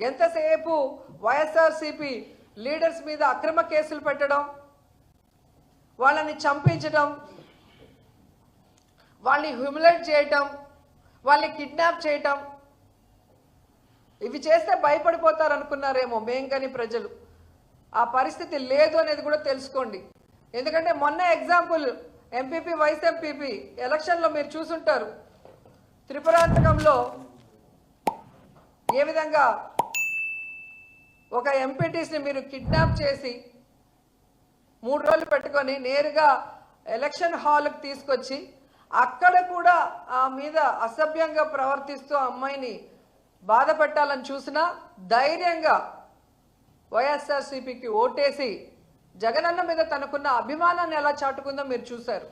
ఎంతసేపు వైఎస్ఆర్సీపీ లీడర్స్ మీద అక్రమ కేసులు పెట్టడం, వాళ్ళని చంపించడం, వాళ్ళని హ్యూమిలేట్ చేయటం, వాళ్ళని కిడ్నాప్ చేయటం, ఇవి చేస్తే భయపడిపోతారు అనుకున్నారేమో మేం కానీ ప్రజలు. ఆ పరిస్థితి లేదు అనేది కూడా తెలుసుకోండి. ఎందుకంటే మొన్న ఎగ్జాంపుల్ ఎంపీపీ వైస్ ఎంపీపీ ఎలక్షన్లో మీరు చూసుంటారు. త్రిపురాంతకంలో ఏ విధంగా ఒక ఎంపీటీస్ని మీరు కిడ్నాప్ చేసి 3 రోజులు పెట్టుకొని నేరుగా ఎలక్షన్ హాల్కి తీసుకొచ్చి అక్కడ కూడా ఆ మీద అసభ్యంగా ప్రవర్తిస్తూ అమ్మాయిని బాధ పెట్టాలని చూసినా ధైర్యంగా వైఎస్ఆర్సీపీకి ఓటేసి జగనన్న మీద తనకున్న అభిమానాన్ని ఎలా చాటుకుందో మీరు చూశారు.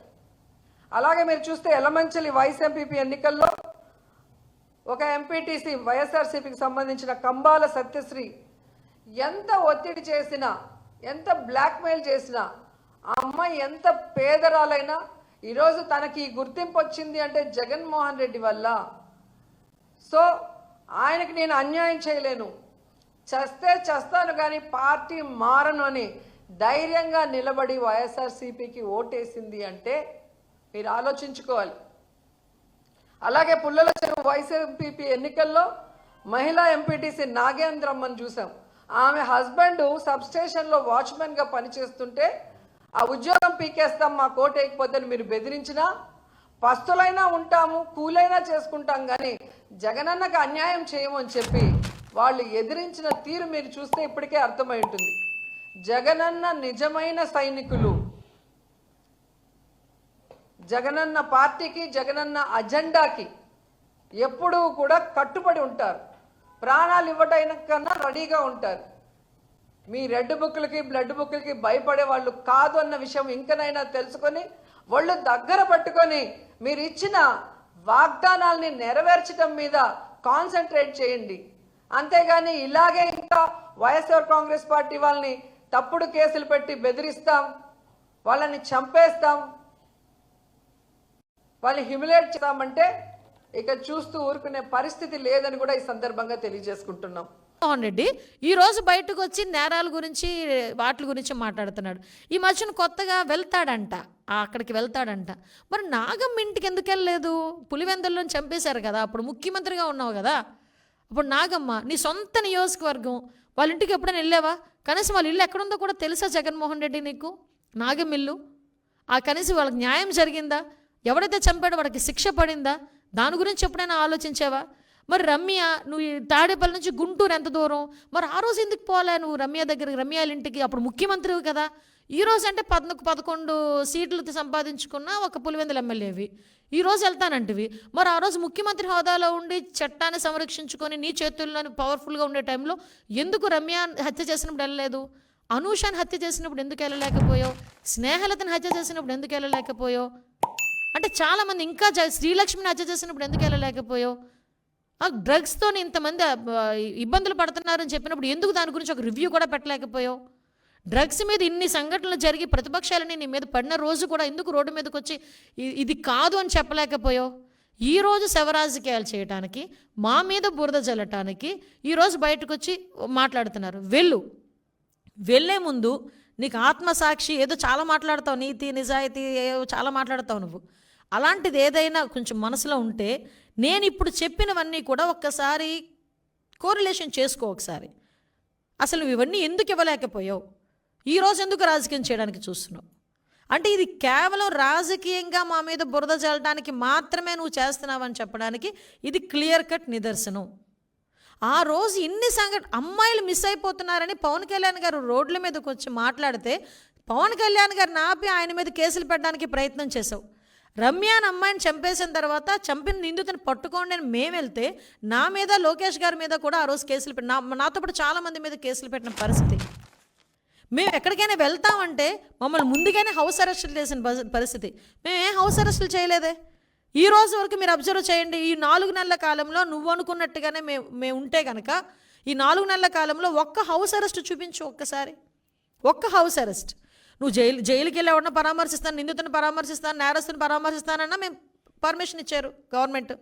అలాగే మీరు చూస్తే ఎలమంచిలి వైస్ ఎంపీపీ ఎన్నికల్లో ఒక ఎంపీటీసీ వైఎస్ఆర్సీపీకి సంబంధించిన కంబాల సత్యశ్రీ ఎంత ఒత్తిడి చేసినా, ఎంత బ్లాక్మెయిల్ చేసినా, ఆ అమ్మాయి ఎంత పేదరాలైనా ఈరోజు తనకి గుర్తింపు వచ్చింది అంటే జగన్మోహన్ రెడ్డి వల్ల. సో ఆయనకి నేను అన్యాయం చేయలేను, చస్తే చస్తాను కానీ పార్టీ మారను అని ధైర్యంగా నిలబడి వైఎస్ఆర్సీపీకి ఓటేసింది అంటే మీరు ఆలోచించుకోవాలి. అలాగే పుల్లల చెరువు వైస్ ఎంపీపీ ఎన్నికల్లో మహిళా ఎంపీటీసీ నాగేంద్రమ్మని చూసాం. ఆమె హస్బెండ్ సబ్స్టేషన్లో వాచ్మెన్గా పనిచేస్తుంటే ఆ ఉద్యోగం పీకేస్తాం మా కోటేయకపోతే మీరు బెదిరించినా పస్తులైనా ఉంటాము, కూలైనా చేసుకుంటాం, కానీ జగనన్నకు అన్యాయం చేయమని చెప్పి వాళ్ళు ఎదిరించిన తీరు మీరు చూస్తే ఇప్పటికే అర్థమై ఉంటుంది. జగనన్న నిజమైన సైనికులు, జగనన్న పార్టీకి, జగనన్న అజెండాకి ఎప్పుడూ కూడా కట్టుబడి ఉంటారు. ప్రాణాలు ఇవ్వడానికన్నా రెడీగా ఉంటారు. మీ రెడ్ బుక్లకి బ్లడ్ బుక్లకి భయపడే వాళ్ళు కాదు అన్న విషయం ఇంకనైనా తెలుసుకొని వాళ్ళు దగ్గర పట్టుకొని మీరు ఇచ్చిన వాగ్దానాల్ని నెరవేర్చడం మీద కాన్సన్ట్రేట్ చేయండి. అంతేగాని ఇలాగే ఇంకా వైఎస్ఆర్ కాంగ్రెస్ పార్టీ వాళ్ళని తప్పుడు కేసులు పెట్టి బెదిరిస్తాం, వాళ్ళని చంపేస్తాం, వాళ్ళని హ్యూమిలేట్ చేస్తామంటే ఇక చూస్తూ ఊరుకునే పరిస్థితి లేదని కూడా ఈ సందర్భంగా తెలియజేసుకుంటున్నాం. జగన్మోహన్ రెడ్డి ఈరోజు బయటకు వచ్చి నేరాల గురించి వాటి గురించి మాట్లాడుతున్నాడు. ఈ మధ్యన కొత్తగా వెళ్తాడంట, అక్కడికి వెళ్తాడంట. మరి నాగమ్మ ఇంటికి ఎందుకు వెళ్ళలేదు? పులివెందుల్లో చంపేశారు కదా, అప్పుడు ముఖ్యమంత్రిగా ఉన్నావు కదా. అప్పుడు నాగమ్మ నీ సొంత నియోజకవర్గం, వాళ్ళ ఇంటికి ఎప్పుడైనా వెళ్ళావా? కనీసం వాళ్ళ ఇల్లు ఎక్కడుందో కూడా తెలుసా జగన్మోహన్ రెడ్డి నీకు? నాగమ్మ ఇల్లు ఆ కనీసం వాళ్ళకి న్యాయం జరిగిందా? ఎవడైతే చంపాడో వాడికి శిక్ష పడిందా? దాని గురించి ఎప్పుడైనా ఆలోచించావా? మరి రమ్య, నువ్వు తాడేపల్లి నుంచి గుంటూరు ఎంత దూరం? మరి ఆ రోజు ఎందుకు పోలే నువ్వు రమ్య దగ్గరికి, రమ్యాల ఇంటికి? అప్పుడు ముఖ్యమంత్రివి కదా. ఈరోజు అంటే 11 సీట్లు సంపాదించుకున్న ఒక పులివెందుల ఎమ్మెల్యేవి, ఈరోజు వెళ్తానంటివి. మరి ఆ రోజు ముఖ్యమంత్రి హోదాలో ఉండి చట్టాన్ని సంరక్షించుకొని నీ చేతుల్లోని పవర్ఫుల్గా ఉండే టైంలో ఎందుకు రమ్య హత్య చేసినప్పుడు వెళ్ళలేదు? అనూషాన్ని హత్య చేసినప్పుడు ఎందుకు వెళ్ళలేకపోయావు? స్నేహలతను హత్య చేసినప్పుడు ఎందుకు వెళ్ళలేకపోయావు? అంటే చాలామంది ఇంకా శ్రీలక్ష్మిని హత్య చేసినప్పుడు ఎందుకు వెళ్ళలేకపోయావు? డ్రగ్స్తో ఇంతమంది ఇబ్బందులు పడుతున్నారని చెప్పినప్పుడు ఎందుకు దాని గురించి ఒక రివ్యూ కూడా పెట్టలేకపోయావు? డ్రగ్స్ మీద ఇన్ని సంఘటనలు జరిగి ప్రతిపక్షాలని నీ మీద పడిన రోజు కూడా ఎందుకు రోడ్డు మీదకి వచ్చి ఇది కాదు అని చెప్పలేకపోయావు? ఈరోజు శవరాజకీయాలు చేయటానికి, మా మీద బురద జల్లటానికి ఈరోజు బయటకు వచ్చి మాట్లాడుతున్నారు. వెళ్ళే ముందు నీకు ఆత్మసాక్షి ఏదో చాలా మాట్లాడతావు, నీతి నిజాయితీ ఏవో చాలా మాట్లాడతావు నువ్వు. అలాంటిది ఏదైనా కొంచెం మనసులో ఉంటే నేను ఇప్పుడు చెప్పినవన్నీ కూడా ఒక్కసారి కోరిలేషన్ చేసుకో. ఒకసారి అసలు నువ్వు ఇవన్నీ ఎందుకు ఇవ్వలేకపోయావు? ఈరోజు ఎందుకు రాజకీయం చేయడానికి చూస్తున్నావు? అంటే ఇది కేవలం రాజకీయంగా మా మీద బురద చల్లడానికి మాత్రమే నువ్వు చేస్తున్నావని చెప్పడానికి ఇది క్లియర్ కట్ నిదర్శనం. ఆ రోజు ఇన్ని అమ్మాయిలు మిస్ అయిపోతున్నారని పవన్ కళ్యాణ్ గారు రోడ్ల మీదకి వచ్చి మాట్లాడితే పవన్ కళ్యాణ్ గారిని ఆపి ఆయన మీద కేసులు పెట్టడానికి ప్రయత్నం చేసావు. రమ్యాన్ అమ్మాయిని చంపేసిన తర్వాత చంపిన నిందితుని పట్టుకోండి అని మేము వెళ్తే నా మీద, లోకేష్ గారి మీద కూడా ఆ రోజు కేసులు నాతో పాటు చాలామంది మీద కేసులు పెట్టిన పరిస్థితి. మేము ఎక్కడికైనా వెళ్తామంటే మమ్మల్ని ముందుగానే హౌస్ అరెస్టులు చేసిన పరిస్థితి. మేము ఏం హౌస్ అరెస్టులు చేయలేదే. ఈ రోజు వరకు మీరు అబ్జర్వ్ చేయండి. ఈ 4 నెలల కాలంలో నువ్వు అనుకున్నట్టుగానే మేము ఉంటే కనుక ఈ 4 నెలల కాలంలో ఒక్క హౌస్ అరెస్ట్ చూపించు. ఒక్కసారి ఒక్క హౌస్ అరెస్ట్. నువ్వు జైలుకి వెళ్ళి ఎవరిని పరామర్శిస్తాను, నిందితుని పరామర్శిస్తాను, నేరస్తుని పరామర్శిస్తానన్నా మేము పర్మిషన్ ఇచ్చారు గవర్నమెంట్.